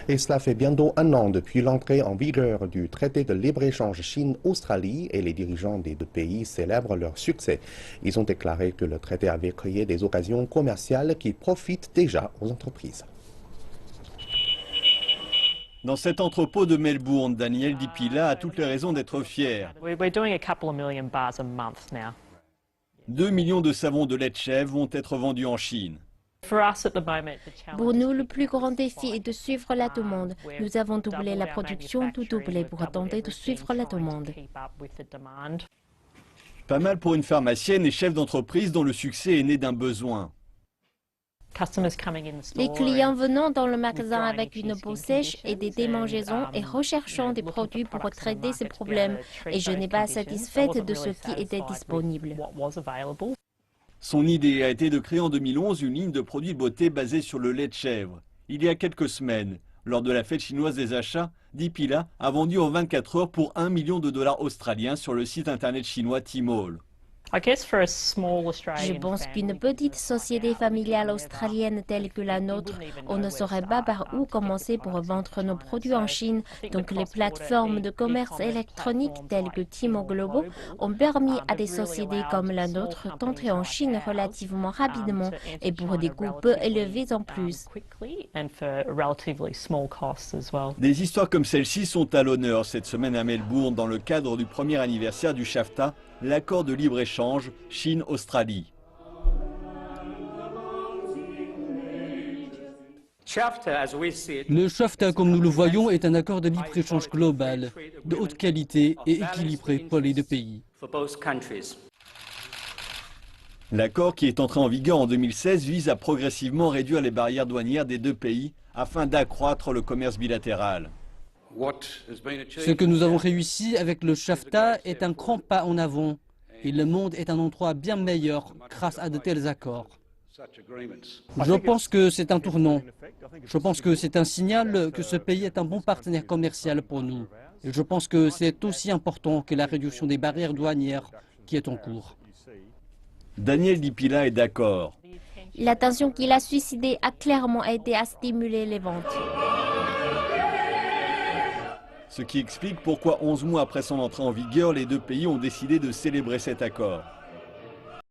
Et cela fait bientôt un an depuis l'entrée en vigueur du traité de libre-échange Chine-Australie et les dirigeants des deux pays célèbrent leur succès. Ils ont déclaré que le traité avait créé des occasions commerciales qui profitent déjà aux entreprises. Dans cet entrepôt de Melbourne, Daniel Di Pilla a toutes les raisons d'être fier. We're doing a couple of million bars a month now. 2 millions de savons de lait de chèvre vont être vendus en Chine. Pour nous, le plus grand défi est de suivre la demande. Nous avons doublé la production, tout doublé pour tenter de suivre la demande. Pas mal pour une pharmacienne et chef d'entreprise dont le succès est né d'un besoin. Les clients venant dans le magasin avec une peau sèche et des démangeaisons et recherchant des produits pour traiter ces problèmes. Et je n'ai pas satisfaite de ce qui était disponible. Son idée a été de créer en 2011 une ligne de produits de beauté basée sur le lait de chèvre. Il y a quelques semaines, lors de la fête chinoise des achats, Di Pilla a vendu en 24 heures pour 1 million de dollars australiens sur le site internet chinois Tmall. Je pense qu'une petite société familiale australienne telle que la nôtre, on ne saurait pas par où commencer pour vendre nos produits en Chine. Donc les plateformes de commerce électronique telles que Tmall Global ont permis à des sociétés comme la nôtre d'entrer en Chine relativement rapidement et pour des coûts peu élevés en plus. Des histoires comme celle-ci sont à l'honneur cette semaine à Melbourne dans le cadre du premier anniversaire du SAFTA, l'accord de libre-échange Chine-Australie. Le SAFTA, comme nous le voyons, est un accord de libre-échange global, de haute qualité et équilibré pour les deux pays. L'accord qui est entré en vigueur en 2016 vise à progressivement réduire les barrières douanières des deux pays afin d'accroître le commerce bilatéral. Ce que nous avons réussi avec le SAFTA est un grand pas en avant et le monde est un endroit bien meilleur grâce à de tels accords. Je pense que c'est un tournant. Je pense que c'est un signal que ce pays est un bon partenaire commercial pour nous. Et je pense que c'est aussi important que la réduction des barrières douanières qui est en cours. Daniel Di Pilla est d'accord. L'attention qu'il a suscitée a clairement aidé à stimuler les ventes. Ce qui explique pourquoi 11 mois après son entrée en vigueur, les deux pays ont décidé de célébrer cet accord.